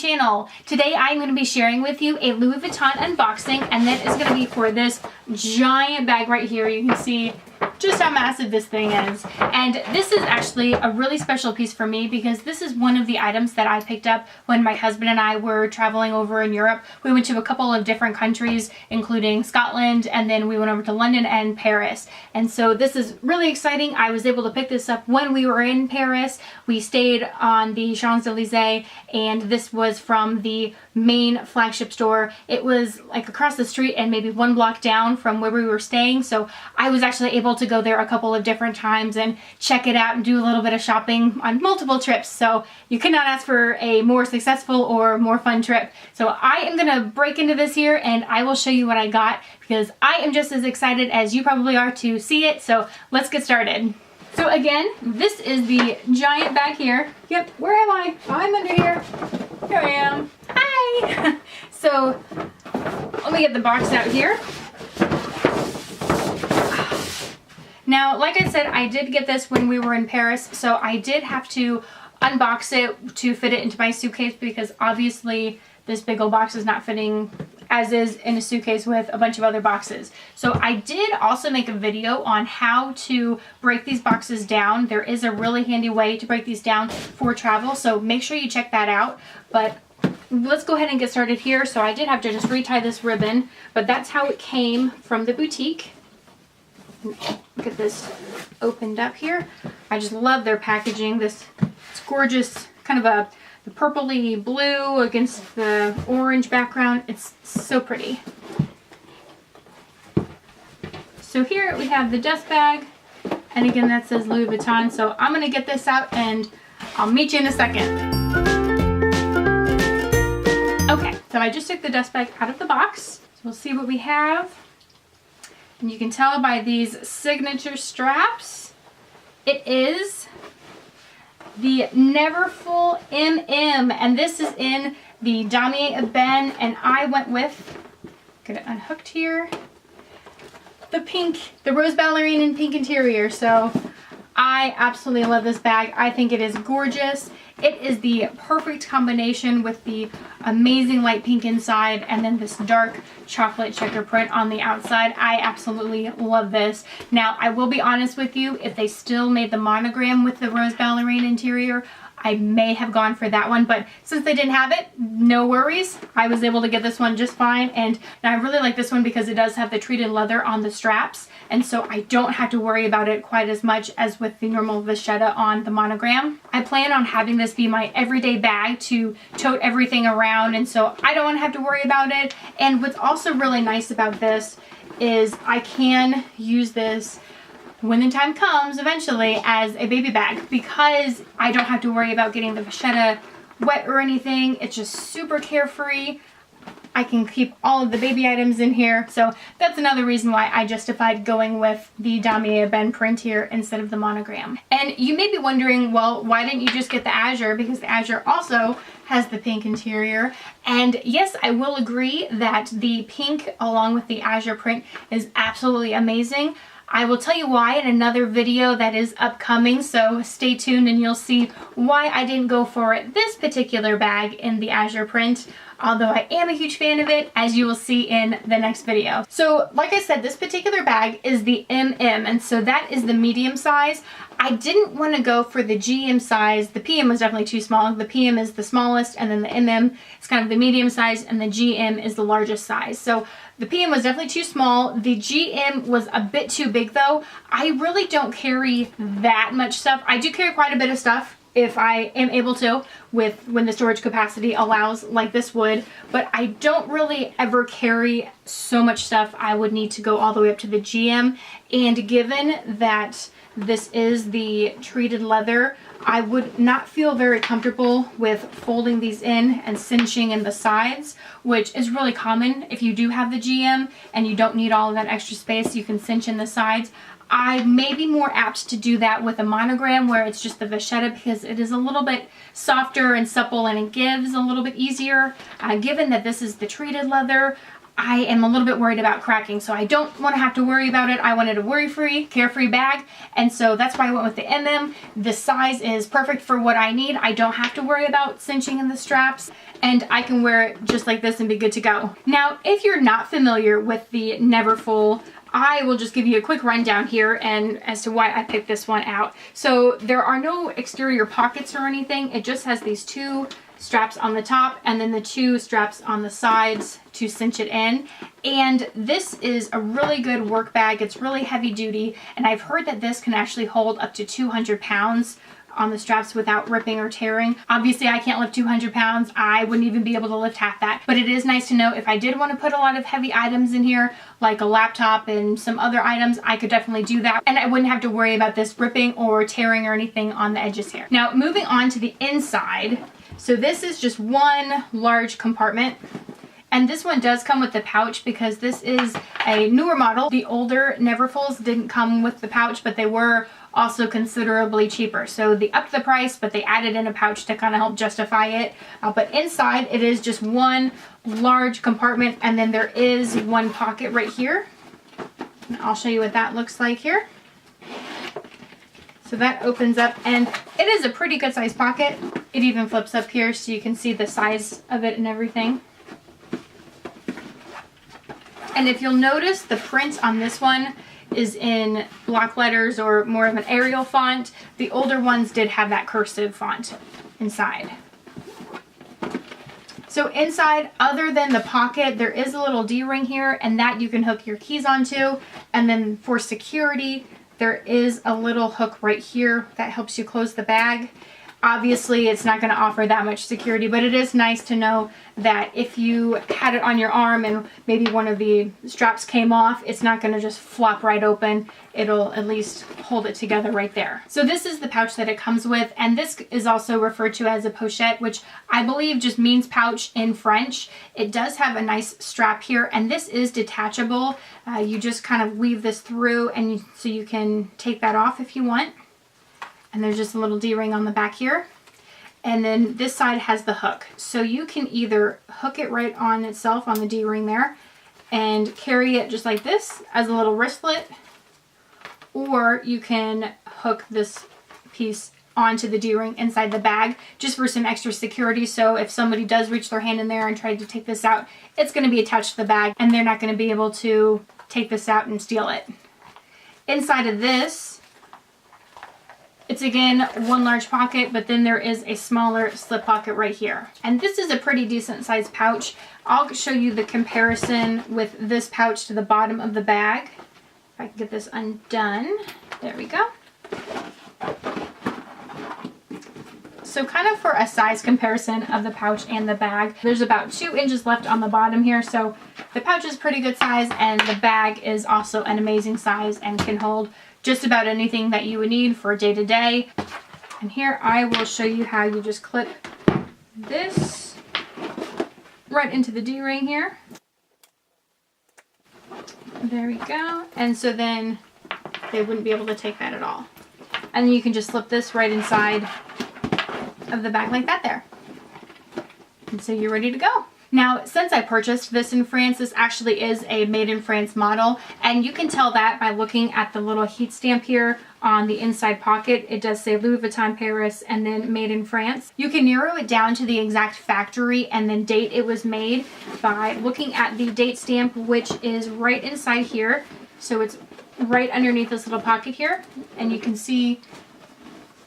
channel. Today I'm going to be sharing with you a Louis Vuitton unboxing, and that is going to be for this giant bag right here. You can see just how massive this thing is. And this is actually a really special piece for me because this is one of the items that I picked up when my husband and I were traveling over in Europe. We went to a couple of different countries, including Scotland, and then we went over to London and Paris. And so this is really exciting. I was able to pick this up when we were in Paris. We stayed on the Champs-Elysees, and this was from the main flagship store. It was like across the street and maybe one block down from where we were staying. So I was actually able to go there a couple of different times and check it out and do a little bit of shopping on multiple trips. So you could not ask for a more successful or more fun trip. So I am gonna break into this here and I will show you what I got because I am just as excited as you probably are to see it. So let's get started. So again, this is the giant bag here. Yep, where am I? I'm under here. Here I am. Hi! So let me get the box out here. Now, like I said, I did get this when we were in Paris, so I did have to unbox it to fit it into my suitcase because obviously this big old box is not fitting as is in a suitcase with a bunch of other boxes. So I did also make a video on how to break these boxes down. There is a really handy way to break these down for travel, so make sure you check that out. But let's go ahead and get started here. So I did have to just retie this ribbon, but that's how it came from the boutique. Get this opened up here. I just love their packaging. It's gorgeous, kind of the purpley blue against the orange background. It's so pretty. So here we have the dust bag, and again that says Louis Vuitton. So I'm gonna get this out and I'll meet you in a second. Okay, so I just took the dust bag out of the box. So we'll see what we have. And you can tell by these signature straps, it is the Neverfull MM, and this is in the Damier Ebene, and I went with, get it unhooked here, the pink, the rose ballerine in pink interior. So I absolutely love this bag. I think it is gorgeous. It is the perfect combination with the amazing light pink inside and then this dark chocolate checker print on the outside. I absolutely love this. Now, I will be honest with you, if they still made the monogram with the rose ballerine interior, I may have gone for that one, but since they didn't have it, no worries. I was able to get this one just fine, and I really like this one because it does have the treated leather on the straps, and so I don't have to worry about it quite as much as with the normal vachetta on the monogram. I plan on having this be my everyday bag to tote everything around, and so I don't want to have to worry about it. And what's also really nice about this is I can use this when the time comes eventually as a baby bag because I don't have to worry about getting the vachetta wet or anything. It's just super carefree. I can keep all of the baby items in here. So that's another reason why I justified going with the Damier Ebene print here instead of the monogram. And you may be wondering, well, why didn't you just get the azure? Because the azure also has the pink interior. And yes, I will agree that the pink along with the azure print is absolutely amazing. I will tell you why in another video that is upcoming, so stay tuned and you'll see why I didn't go for this particular bag in the azure print, although I am a huge fan of it, as you will see in the next video. So like I said, this particular bag is the MM, and so that is the medium size. I didn't want to go for the GM size. The PM was definitely too small. The PM is the smallest, and then the MM is kind of the medium size, and the GM is the largest size. So the PM was definitely too small. The GM was a bit too big though. I really don't carry that much stuff. I do carry quite a bit of stuff if I am able to, when the storage capacity allows, like this would, but I don't really ever carry so much stuff I would need to go all the way up to the GM. And given that this is the treated leather, I would not feel very comfortable with folding these in and cinching in the sides, which is really common if you do have the GM and you don't need all of that extra space. You can cinch in the sides. I may be more apt to do that with a monogram where it's just the vachetta because it is a little bit softer and supple and it gives a little bit easier. Given that this is the treated leather, I am a little bit worried about cracking, so I don't want to have to worry about it. I wanted a worry-free, carefree bag, and so that's why I went with the MM. The size is perfect for what I need. I don't have to worry about cinching in the straps, and I can wear it just like this and be good to go. Now, if you're not familiar with the Neverfull, I will just give you a quick rundown here and as to why I picked this one out. So there are no exterior pockets or anything. It just has these two straps on the top and then the two straps on the sides to cinch it in. And this is a really good work bag. It's really heavy duty, and I've heard that this can actually hold up to 200 pounds on the straps without ripping or tearing. Obviously, I can't lift 200 pounds. I wouldn't even be able to lift half that, but it is nice to know if I did want to put a lot of heavy items in here, like a laptop and some other items, I could definitely do that, and I wouldn't have to worry about this ripping or tearing or anything on the edges here. Now, moving on to the inside. So this is just one large compartment, and this one does come with the pouch because this is a newer model. The older Neverfulls didn't come with the pouch, but they were also considerably cheaper. So they upped the price, but they added in a pouch to kind of help justify it. But inside it is just one large compartment, and then there is one pocket right here. And I'll show you what that looks like here. So that opens up, and it is a pretty good size pocket. It even flips up here so you can see the size of it and everything. And if you'll notice, the print on this one is in block letters or more of an Arial font. The older ones did have that cursive font inside. So inside, other than the pocket, there is a little D-ring here, and that you can hook your keys onto. And then for security, there is a little hook right here that helps you close the bag. Obviously, it's not going to offer that much security, but it is nice to know that if you had it on your arm and maybe one of the straps came off, it's not going to just flop right open. It'll at least hold it together right there. So this is the pouch that it comes with, and this is also referred to as a pochette, which I believe just means pouch in French. It does have a nice strap here, and this is detachable. You just kind of weave this through, and so you can take that off if you want. And there's just a little D-ring on the back here. And then this side has the hook. So you can either hook it right on itself on the D-ring there and carry it just like this as a little wristlet, or you can hook this piece onto the D-ring inside the bag just for some extra security. So if somebody does reach their hand in there and try to take this out, it's going to be attached to the bag and they're not going to be able to take this out and steal it. Inside of this, it's again one large pocket, but then there is a smaller slip pocket right here. And this is a pretty decent sized pouch. I'll show you the comparison with this pouch to the bottom of the bag. If I can get this undone. There we go. So kind of for a size comparison of the pouch and the bag, there's about 2 inches left on the bottom here. So the pouch is pretty good size, and the bag is also an amazing size and can hold just about anything that you would need for day to day. And here I will show you how you just clip this right into the D-ring here. There we go. And so then they wouldn't be able to take that at all. And then you can just slip this right inside of the bag like that there. And so you're ready to go. Now, since I purchased this in France, this actually is a made in France model, and you can tell that by looking at the little heat stamp here on the inside pocket. It does say Louis Vuitton Paris and then made in France. You can narrow it down to the exact factory and then date it was made by looking at the date stamp, which is right inside here. So it's right underneath this little pocket here, and you can see,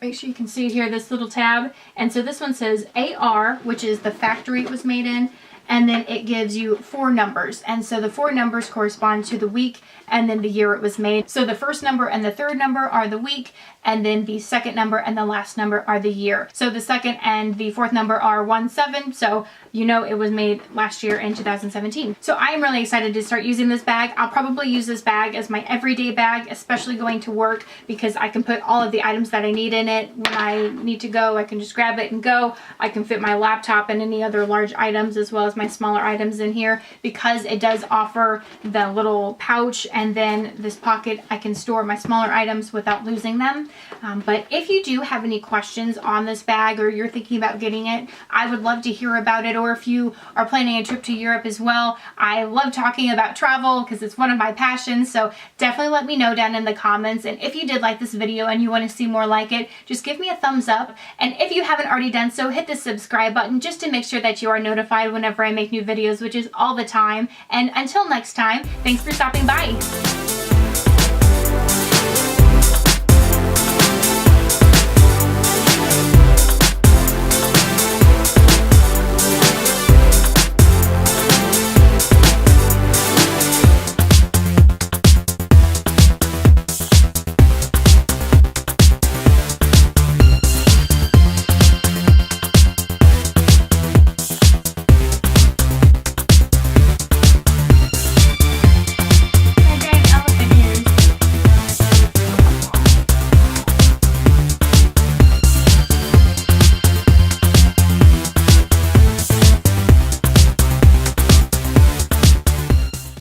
make sure you can see here, this little tab. And so this one says AR, which is the factory it was made in, and then it gives you 4 numbers. And so the 4 numbers correspond to the week and then the year it was made. So the first number and the third number are the week, and then the second number and the last number are the year. So the second and the fourth number are 17, so you know it was made last year in 2017. So I am really excited to start using this bag. I'll probably use this bag as my everyday bag, especially going to work, because I can put all of the items that I need in it. When I need to go, I can just grab it and go. I can fit my laptop and any other large items, as well as as my smaller items in here, because it does offer the little pouch and then this pocket. I can store my smaller items without losing them. But if you do have any questions on this bag, or you're thinking about getting it, I would love to hear about it. Or if you are planning a trip to Europe as well, I love talking about travel because it's one of my passions. So definitely let me know down in the comments. And if you did like this video and you want to see more like it, just give me a thumbs up. And if you haven't already done so, hit the subscribe button just to make sure that you are notified whenever I make new videos, which is all the time. And until next time, thanks for stopping by.